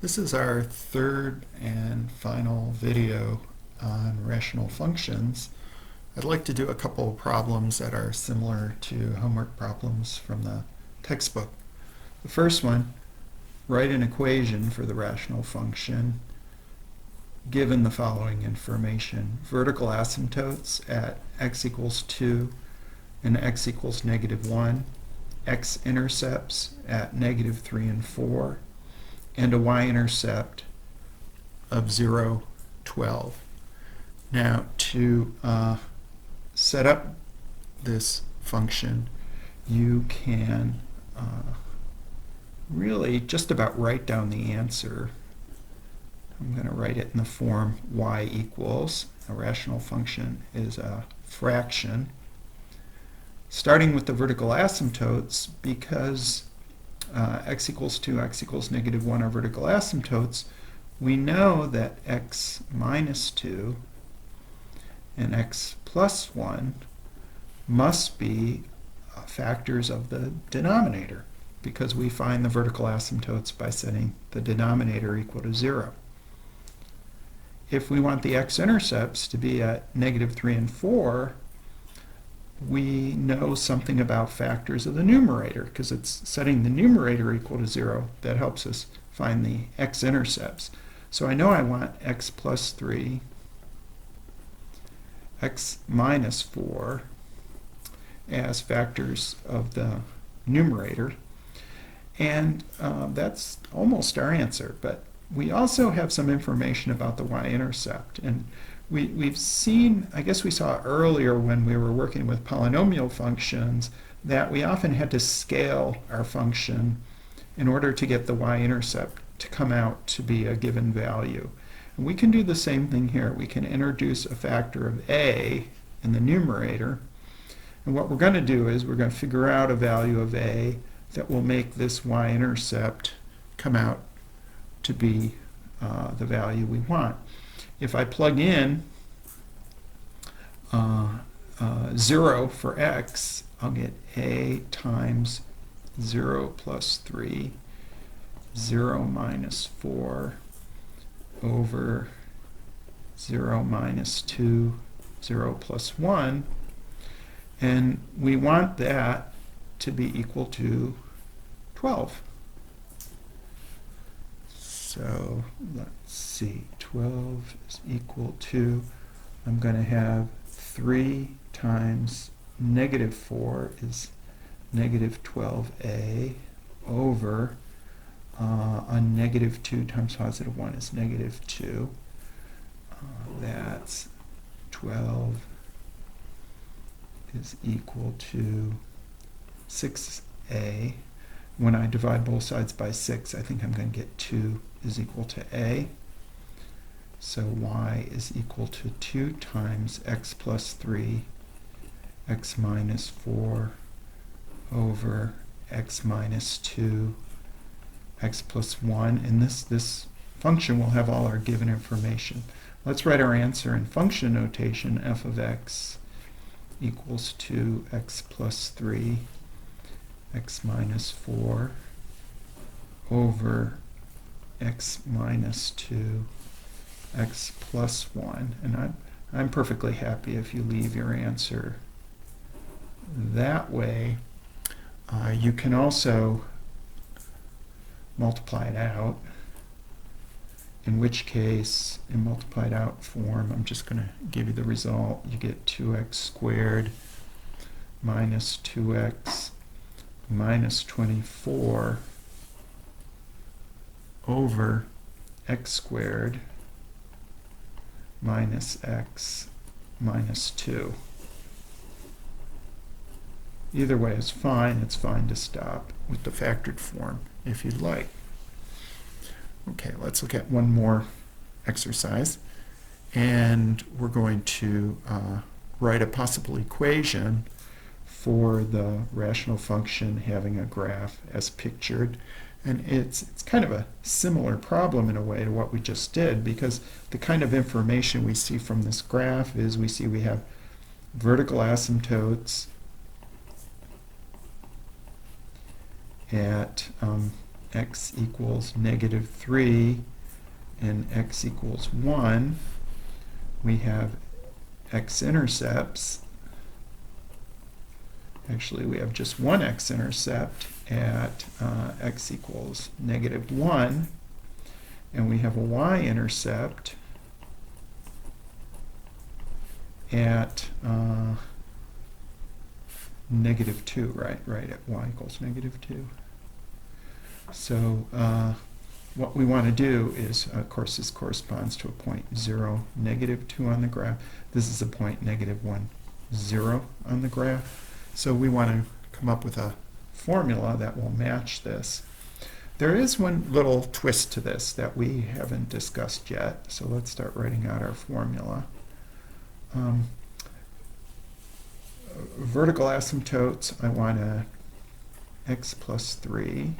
This is our third and final video on rational functions. I'd like to do a couple of problems that are similar to homework problems from the textbook. The first one, write an equation for the rational function given the following information. Vertical asymptotes at x equals 2 and x equals -1, x-intercepts at -3 and 4, and a y-intercept of 0, 12. Now, to set up this function, you can really just about write down the answer. I'm going to write it in the form y equals. A rational function is a fraction. Starting with the vertical asymptotes, because x equals 2, x equals -1 are vertical asymptotes, we know that x minus 2 and x plus 1 must be factors of the denominator, because we find the vertical asymptotes by setting the denominator equal to 0. If we want the x-intercepts to be at -3 and 4, we know something about factors of the numerator, because it's setting the numerator equal to 0 that helps us find the x-intercepts. So I know I want x plus 3, x minus 4 as factors of the numerator, and that's almost our answer. But we also have some information about the y-intercept, and we've seen, I guess we saw earlier when we were working with polynomial functions, that we often had to scale our function in order to get the y-intercept to come out to be a given value. And we can do the same thing here. We can introduce a factor of a in the numerator, and what we're going to do is we're going to figure out a value of a that will make this y-intercept come out to be the value we want. If I plug in 0 for x, I'll get a times 0 plus 3, 0 minus 4, over 0 minus 2, 0 plus 1. And we want that to be equal to 12. So let's see, 12 is equal to, I'm going to have 3 times -4 is -12a over a -2 times +1 is -2. That's 12 is equal to 6a. When I divide both sides by 6, I think I'm going to get 2 is equal to a. So y is equal to 2 times x plus 3, x minus 4, over x minus 2, x plus 1. And this function will have all our given information. Let's write our answer in function notation. F of x equals 2x plus 3, x minus 4, over x minus 2, x plus 1. And I'm perfectly happy if you leave your answer that way. You can also multiply it out, in which case, in multiplied out form, I'm just going to give you the result. You get 2x squared minus 2x minus 24 over x squared minus x minus 2. Either way is fine. It's fine to stop with the factored form if you'd like. Okay, let's look at one more exercise, and we're going to write a possible equation for the rational function having a graph as pictured. And it's kind of a similar problem in a way to what we just did, because the kind of information we see from this graph is we have vertical asymptotes at x equals -3 and x equals 1, we have x-intercepts. Actually, we have just one x-intercept at x equals -1, and we have a y-intercept at -2, right at y equals -2. So what we want to do is, of course, this corresponds to a point 0, -2 on the graph. This is a point -1, 0 on the graph. So we want to come up with a formula that will match this. There is one little twist to this that we haven't discussed yet, so let's start writing out our formula. Vertical asymptotes, I want a x plus 3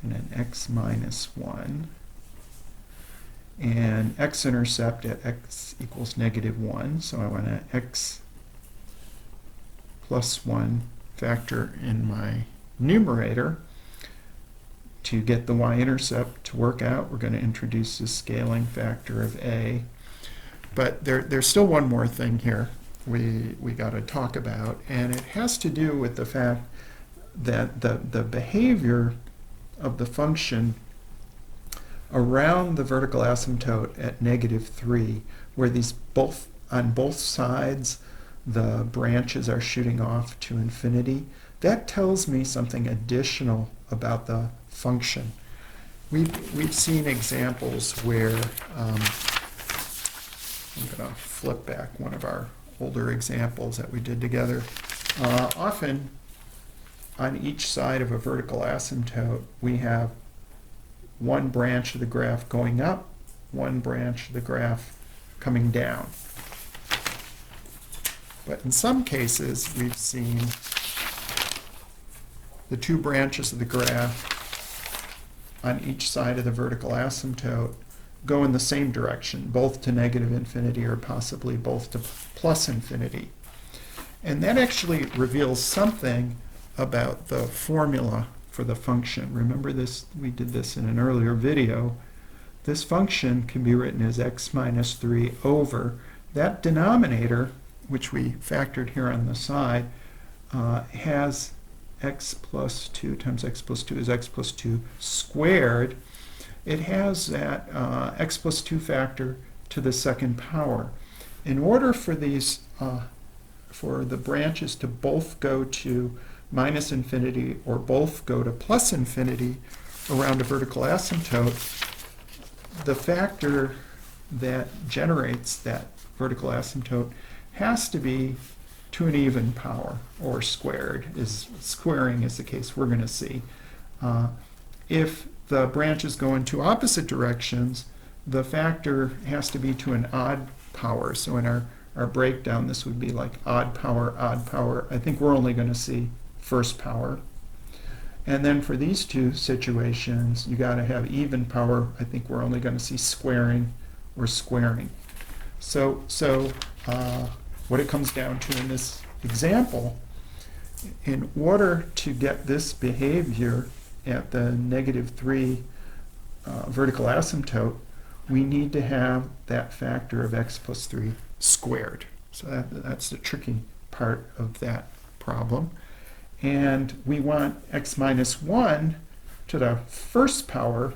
and an x minus 1. And x-intercept at x equals -1, so I want an x plus 1 factor in my numerator. To get the y-intercept to work out, we're going to introduce the scaling factor of a. But there's still one more thing here we got to talk about, and it has to do with the fact that the behavior of the function around the vertical asymptote at -3, where these on both sides the branches are shooting off to infinity, that tells me something additional about the function. We've seen examples where I'm going to flip back one of our older examples that we did together. Often on each side of a vertical asymptote we have one branch of the graph going up, one branch of the graph coming down. But in some cases we've seen the two branches of the graph on each side of the vertical asymptote go in the same direction, both to -infinity or possibly both to +infinity. And that actually reveals something about the formula for the function. Remember this, we did this in an earlier video. This function can be written as x minus 3 over that denominator, which we factored here on the side, has x plus 2 times x plus 2 is x plus 2 squared. It has that x plus 2 factor to the second power. In order for these, for the branches to both go to -infinity or both go to +infinity around a vertical asymptote, the factor that generates that vertical asymptote has to be to an even power, or squared. Squaring is the case we're going to see. If the branches go in two opposite directions, the factor has to be to an odd power. So in our breakdown, this would be like odd power, odd power. I think we're only going to see first power. And then for these two situations, you got to have even power. I think we're only going to see squaring or squaring. So what it comes down to in this example, in order to get this behavior at the -3 vertical asymptote, we need to have that factor of x plus 3 squared. So that's the tricky part of that problem. And we want x minus 1 to the first power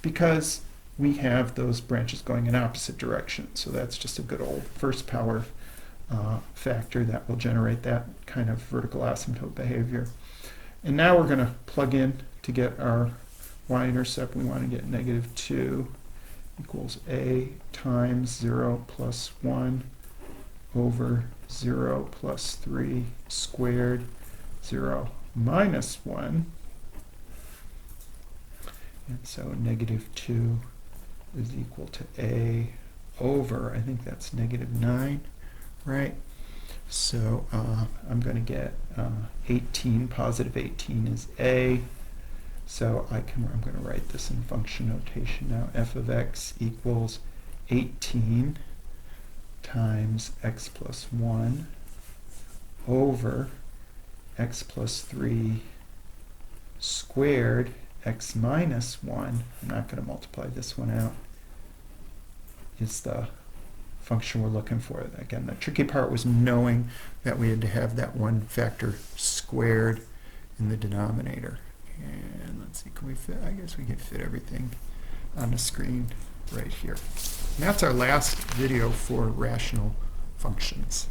because we have those branches going in opposite directions. So that's just a good old first power factor that will generate that kind of vertical asymptote behavior. And now we're going to plug in to get our y-intercept. We want to get -2 equals a times 0 plus 1 over 0 plus 3 squared, 0 minus 1. And so -2 is equal to a over, I think that's -9, right? So I'm going to get 18, positive 18 is a. So I'm going to write this in function notation now. F of x equals 18 times x plus 1 over x plus 3 squared x minus 1, I'm not going to multiply this one out, is the function we're looking for. Again, the tricky part was knowing that we had to have that one factor squared in the denominator. And let's see, can we fit? I guess we can fit everything on the screen right here. And that's our last video for rational functions.